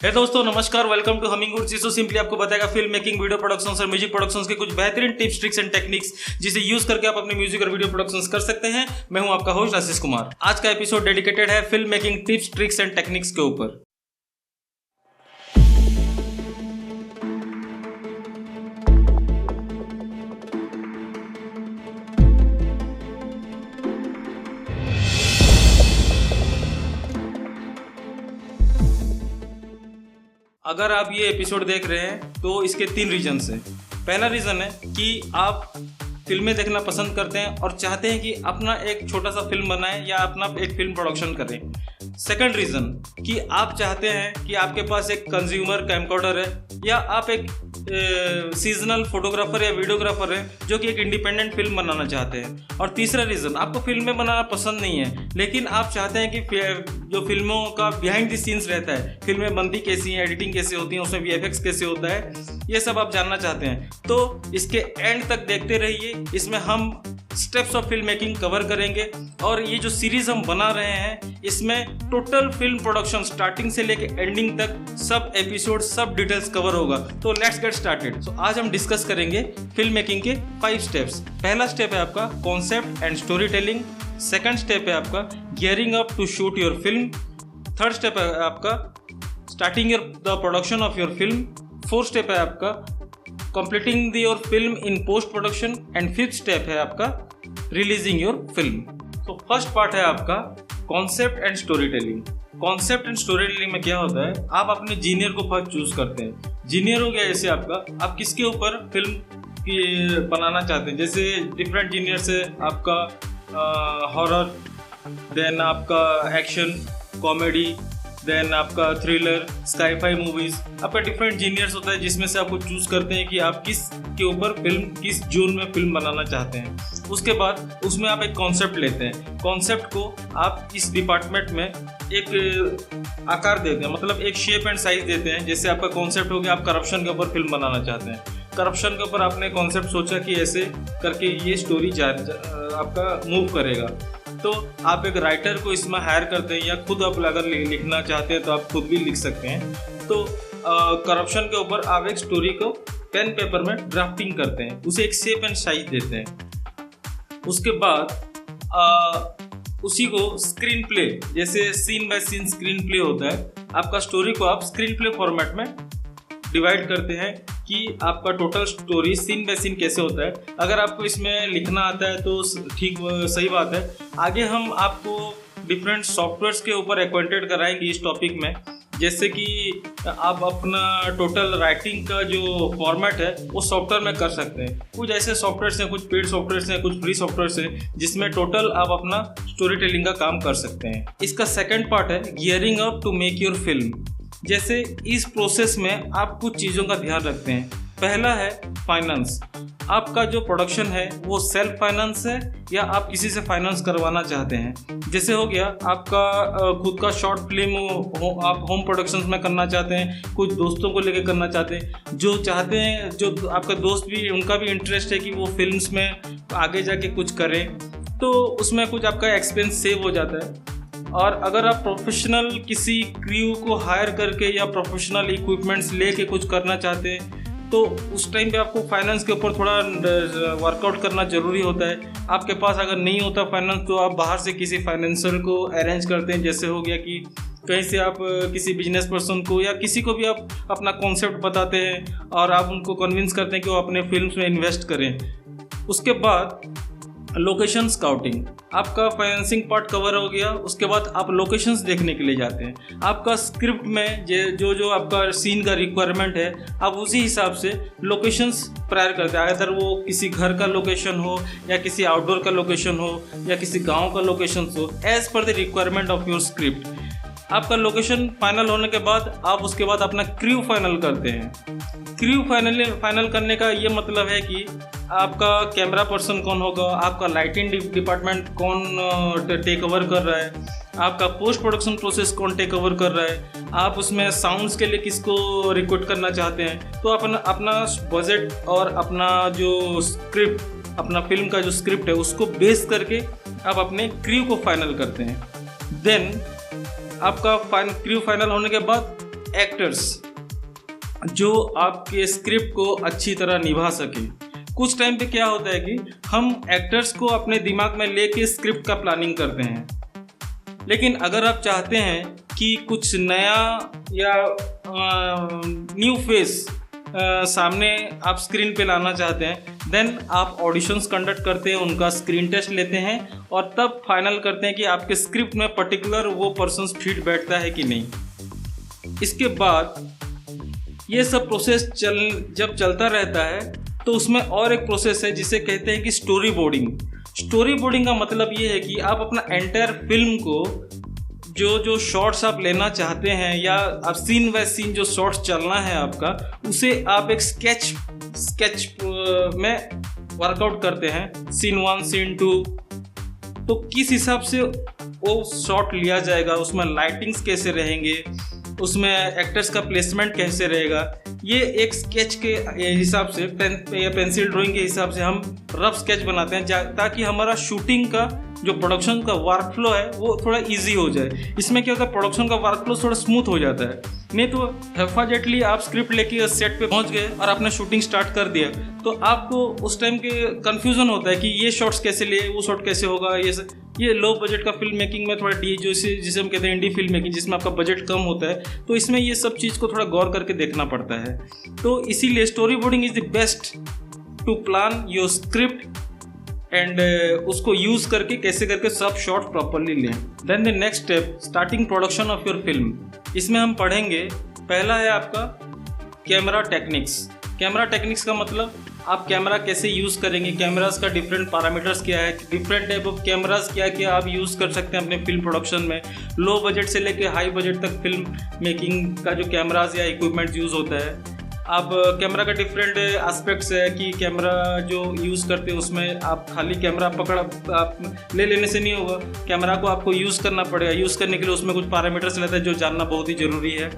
हे दोस्तों नमस्कार, welcome to Humming Good. So simply आपको बताएगा फिल्म मेकिंग, वीडियो प्रोडक्शंस और म्यूजिक प्रोडक्शंस के कुछ बेहतरीन टिप्स, ट्रिक्स एंड टेक्निक्स जिसे यूज करके आप अपने म्यूजिक और वीडियो प्रोडक्शंस कर सकते हैं। मैं हूं आपका होस्ट आशीष कुमार। आज का एपिसोड डेडिकेटेड है film making tips, tricks and techniques के ऊपर। अगर आप ये एपिसोड देख रहे हैं तो इसके 3 रीजन्स हैं। पहला रीज़न है कि आप फिल्में देखना पसंद करते हैं और चाहते हैं कि अपना एक छोटा सा फिल्म बनाएं या अपना एक फिल्म प्रोडक्शन करें। सेकंड रीज़न कि आप चाहते हैं कि आपके पास एक कंज्यूमर कैमकॉर्डर है या आप एक सीजनल फोटोग्राफर या वीडियोग्राफर है जो कि एक इंडिपेंडेंट फिल्म बनाना चाहते हैं। और तीसरा रीज़न, आपको फिल्में बनाना पसंद नहीं है लेकिन आप चाहते हैं कि जो फिल्मों का बिहाइंड द सीन्स रहता है, फिल्में बनती कैसी हैं, एडिटिंग कैसी होती है, उसमें VFX कैसे होता है, ये सब आप जानना चाहते हैं। तो इसके एंड तक देखते रहिए, इसमें हम steps of film making cover करेंगे। और ये जो सीरीज हम बना रहे हैं इसमें टोटल फिल्म प्रोडक्शन स्टार्टिंग से लेके एंडिंग तक सब एपिसोड, सब डिटेल्स कवर होगा। तो लेट्स गेट स्टार्टेड। सो आज हम डिस्कस करेंगे फिल्म मेकिंग के 5 स्टेप्स। पहला स्टेप है आपका concept and story telling. Second step है आपका gearing up to shoot your film. Third step है आपका starting the production of your film. Fourth step है आपका completing your film in post production. And fifth step है आपका releasing your film. तो first part है आपका concept and story telling. Concept and story telling में क्या होता है, आप अपने जीनियर को फर्स्ट चूज करते हैं। जीनियर हो गया जैसे आपका, आप किसके ऊपर फिल्म की बनाना चाहते हैं। जैसे डिफरेंट जीनियर्स है आपका हॉरर, देन आपका एक्शन, कॉमेडी, देन आपका थ्रिलर, स्काईफाई मूवीज। आपका डिफरेंट जीनियर्स होता है जिसमें से आपको चूज करते हैं कि आप किस के ऊपर फिल्म, किस जोन में फिल्म बनाना चाहते हैं। उसके बाद उसमें आप एक कॉन्सेप्ट लेते हैं। कॉन्सेप्ट को आप इस डिपार्टमेंट में एक आकार देते हैं, मतलब एक शेप एंड साइज देते हैं। जैसे आपका कॉन्सेप्ट हो गया, आप करप्शन के ऊपर फिल्म बनाना चाहते हैं। करप्शन के ऊपर आपने कॉन्सेप्ट सोचा कि ऐसे करके ये स्टोरी आपका मूव करेगा। तो आप एक राइटर को इसमें हायर करते हैं या खुद आप अगर लिखना चाहते हैं तो आप खुद भी लिख सकते हैं। तो करप्शन के ऊपर आप एक स्टोरी को पेन पेपर में ड्राफ्टिंग करते हैं, उसे एक शेप एंड साइज देते हैं। उसके बाद उसी को स्क्रीन प्ले, जैसे scene by scene screen play होता है, आपका स्टोरी को आप स्क्रीन प्ले फॉर्मेट में डिवाइड करते हैं कि आपका total story scene by scene कैसे होता है। अगर आपको इसमें लिखना आता है तो ठीक, सही बात है। आगे हम आपको डिफरेंट सॉफ्टवेयर्स के ऊपर एक्वेंटेड कराएंगे इस टॉपिक में। जैसे कि आप अपना टोटल राइटिंग का जो फॉर्मेट है वो सॉफ्टवेयर में कर सकते हैं। कुछ ऐसे सॉफ्टवेयर्स हैं, कुछ पेड सॉफ्टवेयर्स हैं, कुछ फ्री सॉफ्टवेयर्स हैं जिसमें टोटल आप अपना स्टोरी टेलिंग का काम कर सकते हैं। इसका सेकंड पार्ट है gearing up to make your film. जैसे इस प्रोसेस में आप कुछ चीज़ों का ध्यान रखते हैं। पहला है फाइनेंस। आपका जो प्रोडक्शन है वो सेल्फ फाइनेंस है या आप किसी से फाइनेंस करवाना चाहते हैं। जैसे हो गया आपका खुद का शॉर्ट फिल्म आप होम प्रोडक्शंस में करना चाहते हैं, कुछ दोस्तों को लेकर करना चाहते हैं, जो चाहते हैं, जो आपका दोस्त भी, उनका भी इंटरेस्ट है कि वो फिल्म्स में आगे जाके कुछ करें, तो उसमें कुछ आपका एक्सपेंस सेव हो जाता है। और अगर आप प्रोफेशनल किसी क्रू को हायर करके या प्रोफेशनल इक्विपमेंट्स लेके कुछ करना चाहते हैं तो उस टाइम पे आपको फाइनेंस के ऊपर थोड़ा वर्कआउट करना ज़रूरी होता है। आपके पास अगर नहीं होता फाइनेंस तो आप बाहर से किसी फाइनेंसर को अरेंज करते हैं। जैसे हो गया कि कहीं से आप किसी बिजनेस पर्सन को या किसी को भी आप अपना कॉन्सेप्ट बताते हैं और आप उनको कन्विंस करते हैं कि वो अपने फिल्म्स में इन्वेस्ट करें। उसके बाद लोकेशन स्काउटिंग, आपका फाइनेंसिंग पार्ट कवर हो गया। उसके बाद आप लोकेशंस देखने के लिए जाते हैं। आपका स्क्रिप्ट में जो आपका सीन का रिक्वायरमेंट है आप उसी हिसाब से लोकेशंस प्रायर करते हैं। अगर वो किसी घर का लोकेशन हो या किसी आउटडोर का लोकेशन हो या किसी गांव का लोकेशन हो, as per the requirement of your script. आपका लोकेशन फाइनल होने के बाद आप उसके बाद अपना क्रू फाइनल करते हैं। क्रू फाइनल करने का ये मतलब है कि आपका कैमरा पर्सन कौन होगा, आपका लाइटिंग डिपार्टमेंट कौन टेक ओवर कर रहा है, आपका पोस्ट प्रोडक्शन प्रोसेस कौन टेक ओवर कर रहा है, आप उसमें साउंड्स के लिए किसको रिक्रूट करना चाहते हैं। तो अपना बजट और अपना जो स्क्रिप्ट, अपना फिल्म का जो स्क्रिप्ट है उसको बेस करके आप अपने क्रू को फाइनल करते हैं। देन आपका क्रू फाइनल होने के बाद एक्टर्स जो आपके स्क्रिप्ट को अच्छी तरह निभा सके। कुछ टाइम पे क्या होता है कि हम एक्टर्स को अपने दिमाग में लेके स्क्रिप्ट का प्लानिंग करते हैं, लेकिन अगर आप चाहते हैं कि कुछ नया या न्यू फेस सामने आप स्क्रीन पे लाना चाहते हैं, देन आप ऑडिशंस कंडक्ट करते हैं, उनका स्क्रीन टेस्ट लेते हैं और तब फाइनल करते हैं कि आपके स्क्रिप्ट में पर्टिकुलर वो पर्सन फिट बैठता है कि नहीं। इसके बाद ये सब प्रोसेस जब चलता रहता है तो उसमें और एक प्रोसेस है जिसे कहते हैं कि स्टोरी बोर्डिंग। स्टोरी बोर्डिंग का मतलब ये है कि आप अपना एंटायर फिल्म को जो शॉट्स आप लेना चाहते हैं या आप सीन बाय सीन जो शॉट्स चलना है आपका, उसे आप एक स्केच में वर्कआउट करते हैं। सीन 1 सीन 2 तो किस हिसाब से वो शॉट लिया जाएगा, उसमें लाइटिंग्स कैसे रहेंगे, उसमें एक्टर्स का प्लेसमेंट कैसे रहेगा, ये एक स्केच के हिसाब से या पेंसिल ड्राइंग के हिसाब से हम रफ स्केच बनाते हैं ताकि हमारा शूटिंग का जो प्रोडक्शन का वर्क फ्लो है वो थोड़ा इजी हो जाए। इसमें क्या होता है, प्रोडक्शन का वर्क फ्लो थोड़ा स्मूथ हो जाता है। नहीं तो हेफाजेटली आप स्क्रिप्ट लेके सेट पे पहुंच गए और आपने शूटिंग स्टार्ट कर दिया तो आपको उस टाइम के कंफ्यूजन होता है कि ये शॉट्स कैसे लिए, वो शॉट कैसे होगा। ये लो बजट का फिल्म मेकिंग में थोड़ा जिसे हम कहते हैं इंडी फिल्म मेकिंग, जिसमें आपका बजट कम होता है, तो इसमें ये सब चीज़ को थोड़ा गौर करके देखना पड़ता है। तो इसीलिए story boarding is the best to plan your script and उसको यूज करके कैसे करके सब शॉट प्रॉपरली लें। Then the next step, starting production of your film. इसमें हम पढ़ेंगे, पहला है आपका कैमरा टेक्निक्स। कैमरा टेक्निक्स का मतलब आप कैमरा कैसे यूज़ करेंगे, कैमरास का डिफरेंट पैरामीटर्स क्या है, डिफरेंट टाइप ऑफ कैमरास क्या क्या आप यूज़ कर सकते हैं अपने फिल्म प्रोडक्शन में। लो बजट से लेके हाई बजट तक फिल्म मेकिंग का जो कैमरास या इक्विपमेंट यूज़ होता है। आप कैमरा का डिफरेंट एस्पेक्ट्स है कि कैमरा जो यूज़ करते हैं उसमें आप खाली कैमरा आप ले लेने से नहीं होगा, कैमरा को आपको यूज़ करना पड़ेगा। यूज़ करने के लिए उसमें कुछ पैरामीटर्स रहता है जो जानना बहुत ही ज़रूरी है।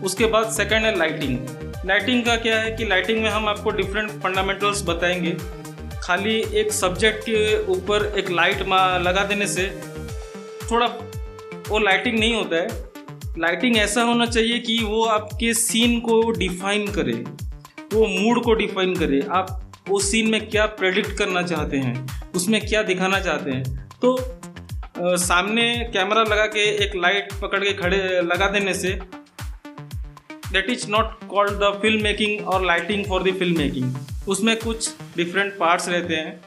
उसके बाद सेकंड है लाइटिंग। लाइटिंग का क्या है कि लाइटिंग में हम आपको डिफरेंट फंडामेंटल्स बताएंगे। खाली एक सब्जेक्ट के ऊपर एक लाइट लगा देने से थोड़ा वो लाइटिंग नहीं होता है। लाइटिंग ऐसा होना चाहिए कि वो आपके सीन को डिफाइन करे, वो मूड को डिफाइन करे। आप वो सीन में क्या प्रेडिक्ट करना चाहते हैं, उसमें क्या दिखाना चाहते हैं। तो सामने कैमरा लगा के एक लाइट पकड़ के लगा देने से that is not called the film making और lighting for the film making. उसमें कुछ डिफरेंट पार्ट्स रहते हैं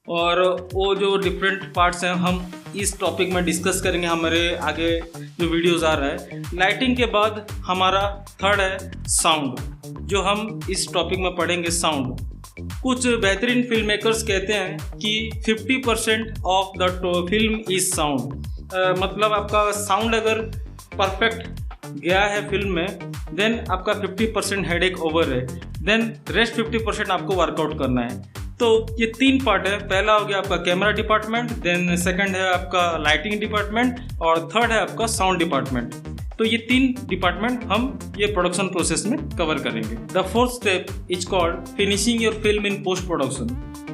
और वो जो डिफरेंट पार्ट्स हैं हम इस टॉपिक में डिस्कस करेंगे हमारे आगे जो वीडियोस आ रहा है। लाइटिंग के बाद हमारा थर्ड है साउंड, जो हम इस टॉपिक में पढ़ेंगे साउंड। कुछ बेहतरीन फिल्म मेकर्स कहते हैं कि 50% of the film is sound. मतलब आपका साउंड अगर परफेक्ट गया है फिल्म में, देन आपका 50% हेडेक ओवर है, देन रेस्ट 50% आपको वर्कआउट करना है। तो ये 3 पार्ट है। पहला हो गया आपका कैमरा डिपार्टमेंट, देन सेकंड है आपका लाइटिंग डिपार्टमेंट और थर्ड है आपका साउंड डिपार्टमेंट। तो ये 3 डिपार्टमेंट हम ये प्रोडक्शन प्रोसेस में कवर करेंगे। The fourth step is called finishing your film in post production.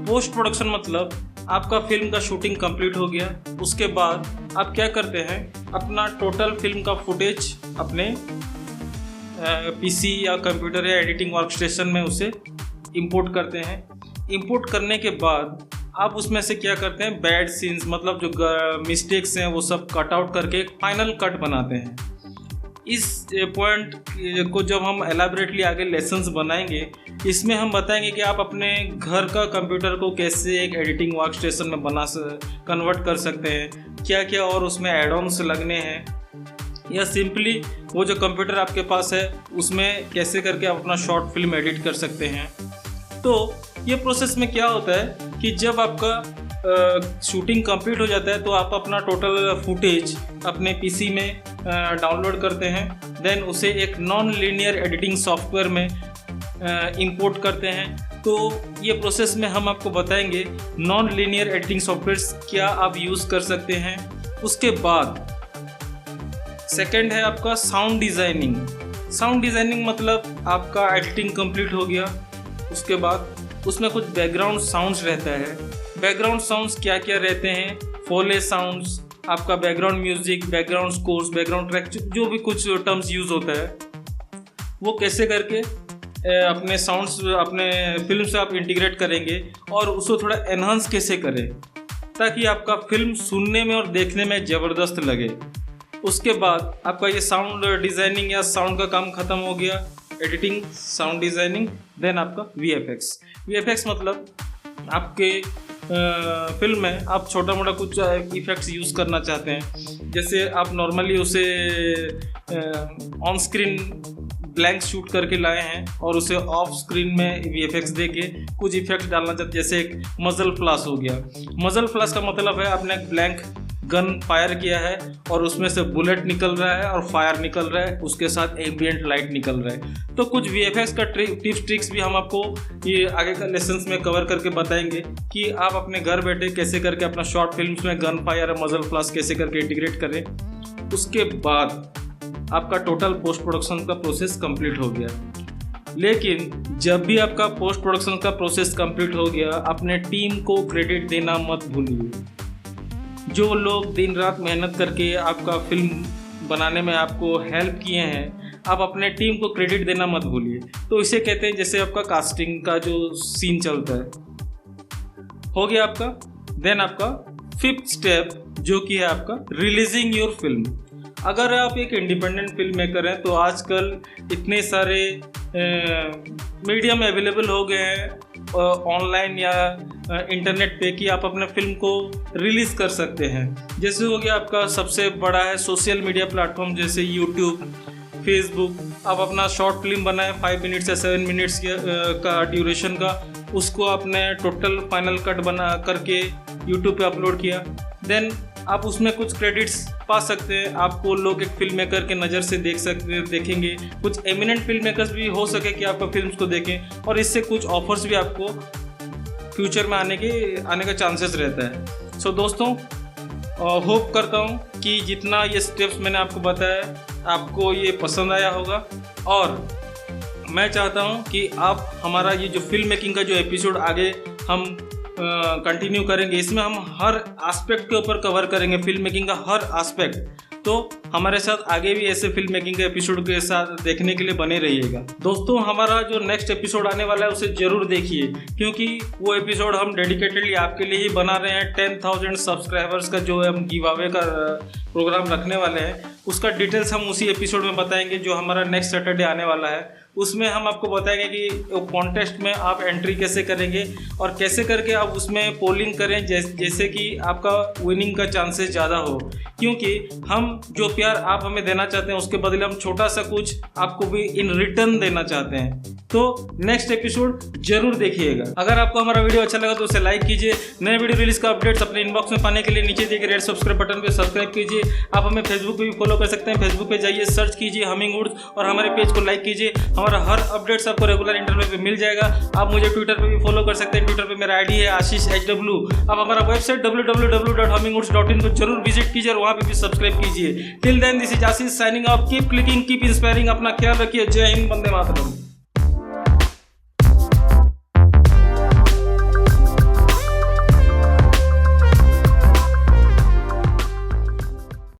Post production मतलब आपका फिल्म का शूटिंग कंप्लीट हो गया, उसके बाद आप क्या करते हैं, अपना टोटल फिल्म का फुटेज अपने पीसी या कंप्यूटर या एडिटिंग वर्क स्टेशन में उसे इंपोर्ट करते हैं। इंपोर्ट करने के बाद आप उसमें से क्या करते हैं, बैड सीन्स मतलब जो मिस्टेक्स हैं वो सब कट आउट करके एक फाइनल कट बनाते हैं। इस पॉइंट को जब हम एलाबरेटली आगे लेसन्स बनाएंगे, इसमें हम बताएंगे कि आप अपने घर का कंप्यूटर को कैसे एक एडिटिंग वर्क स्टेशन में कन्वर्ट कर सकते हैं, क्या क्या और उसमें एड ऑन्स लगने हैं, या सिंपली वो जो कंप्यूटर आपके पास है उसमें कैसे करके आप अपना शॉर्ट फिल्म एडिट कर सकते हैं। तो ये प्रोसेस में क्या होता है कि जब आपका शूटिंग कंप्लीट हो जाता है तो आप अपना टोटल फुटेज अपने पीसी में डाउनलोड करते हैं, देन उसे एक नॉन लीनियर एडिटिंग सॉफ्टवेयर में इंपोर्ट करते हैं। तो ये प्रोसेस में हम आपको बताएंगे नॉन लीनियर एडिटिंग सॉफ्टवेयर्स क्या आप यूज़ कर सकते हैं। उसके बाद सेकंड है आपका साउंड डिज़ाइनिंग। साउंड डिज़ाइनिंग मतलब आपका एडिटिंग कंप्लीट हो गया, उसके बाद उसमें कुछ बैकग्राउंड साउंड्स रहता है। बैकग्राउंड साउंड्स क्या क्या रहते हैं, फोले साउंड्स, आपका background music, background scores, background track, जो भी कुछ टर्म्स यूज होता है वो कैसे करके अपने साउंड्स, अपने फिल्म से आप इंटीग्रेट करेंगे और उसको थोड़ा एनहांस कैसे करें ताकि आपका फिल्म सुनने में और देखने में ज़बरदस्त लगे। उसके बाद आपका ये साउंड डिज़ाइनिंग या साउंड का काम ख़त्म हो गया, एडिटिंग, साउंड डिज़ाइनिंग, देन आपका VFX मतलब आपके फिल्म में आप छोटा मोटा कुछ इफेक्ट्स यूज़ करना चाहते हैं, जैसे आप नॉर्मली उसे ऑन स्क्रीन ब्लैंक शूट करके लाए हैं और उसे ऑफ स्क्रीन में VFX दे के कुछ इफेक्ट्स डालना चाहते हैं, जैसे एक मजल फ्लाश हो गया। मजल फ्लाश का मतलब है आपने एक ब्लैंक गन फायर किया है और उसमें से बुलेट निकल रहा है और फायर निकल रहा है, उसके साथ एम्बिएंट लाइट निकल रहा है। तो कुछ VFX का टिप्स ट्रिक्स भी हम आपको ये आगे का लेसन्स में कवर करके बताएंगे कि आप अपने घर बैठे कैसे करके अपना शॉर्ट फिल्म्स में गन फायर और मजल फ्लाश कैसे करके इंटीग्रेट करें। उसके बाद आपका टोटल पोस्ट प्रोडक्शन का प्रोसेस कंप्लीट हो गया। लेकिन जब भी आपका पोस्ट प्रोडक्शन का प्रोसेस कंप्लीट हो गया, अपने टीम को क्रेडिट देना मत भूलिए। जो लोग दिन रात मेहनत करके आपका फिल्म बनाने में आपको हेल्प किए हैं, आप अपने टीम को क्रेडिट देना मत भूलिए। तो इसे कहते हैं, जैसे आपका कास्टिंग का जो सीन चलता है हो गया आपका। देन आपका 5th स्टेप जो कि है आपका रिलीजिंग योर फिल्म। अगर आप एक इंडिपेंडेंट फिल्म मेकर हैं तो आजकल इतने सारे मीडियम अवेलेबल हो गए हैं ऑनलाइन या इंटरनेट पे कि आप अपने फिल्म को रिलीज़ कर सकते हैं। जैसे हो गया आपका सबसे बड़ा है सोशल मीडिया प्लेटफॉर्म जैसे यूट्यूब, फेसबुक। आप अपना शॉर्ट फिल्म बनाएं 5 मिनट्स या 7 मिनट्स का ड्यूरेशन का, उसको आपने टोटल फाइनल कट बना करके यूट्यूब पे अपलोड किया। देन आप उसमें कुछ क्रेडिट्स पा सकते हैं। आपको लोग एक फिल्म मेकर के नज़र से देखेंगे। कुछ एमिनेंट फिल्म मेकर्स भी हो सके कि आपका फिल्म्स को देखें और इससे कुछ ऑफर्स भी आपको फ्यूचर में आने का चांसेस रहता है। सो दोस्तों, होप करता हूँ कि जितना ये स्टेप्स मैंने आपको बताया आपको ये पसंद आया होगा, और मैं चाहता हूँ कि आप हमारा ये जो फिल्म मेकिंग का जो एपिसोड आगे हम कंटिन्यू करेंगे, इसमें हम हर एस्पेक्ट के ऊपर कवर करेंगे, फिल्म मेकिंग का हर एस्पेक्ट। तो हमारे साथ आगे भी ऐसे फिल्म मेकिंग के एपिसोड के साथ देखने के लिए बने रहिएगा। दोस्तों, हमारा जो नेक्स्ट एपिसोड आने वाला है उसे ज़रूर देखिए, क्योंकि वो एपिसोड हम डेडिकेटेडली आपके लिए ही बना रहे हैं। 10,000 सब्सक्राइबर्स का जो हम गिव अवे का प्रोग्राम रखने वाले हैं, उसका डिटेल्स हम उसी एपिसोड में बताएंगे जो हमारा नेक्स्ट सैटरडे आने वाला है। उसमें हम आपको बताएंगे कि कॉन्टेस्ट में आप एंट्री कैसे करेंगे और कैसे करके आप उसमें पोलिंग करें जैसे कि आपका विनिंग का चांसेस ज़्यादा हो, क्योंकि हम जो प्यार आप हमें देना चाहते हैं उसके बदले हम छोटा सा कुछ आपको भी इन रिटर्न देना चाहते हैं। तो नेक्स्ट एपिसोड जरूर देखिएगा। अगर आपको हमारा वीडियो अच्छा लगा तो उसे लाइक कीजिए। नए वीडियो रिलीज का अपडेट्स अपने इनबॉक्स में पाने के लिए नीचे दिए गए रेड सब्सक्राइब बटन पे सब्सक्राइब कीजिए। आप हमें फेसबुक पे भी फॉलो कर सकते हैं। फेसबुक पे जाइए, सर्च कीजिए हमिंगवुड्स और हमारे पेज को लाइक कीजिए। हमारा हर अपडेट्स आपको रेगुलर इंटरनेट पे मिल जाएगा। आप मुझे ट्विटर पे भी फॉलो कर सकते हैं। ट्विटर पे मेरा आईडी है आशीष HW। आप हमारा वेबसाइट www.hummingwoods.in को जरूर विजिट कीजिए और वहाँ पे भी सब्सक्राइब कीजिए। Till then, this is Ashish signing off. Keep clicking, keep inspiring. अपना ख्याल रखिए। जय हिंद, वंदे मातरम।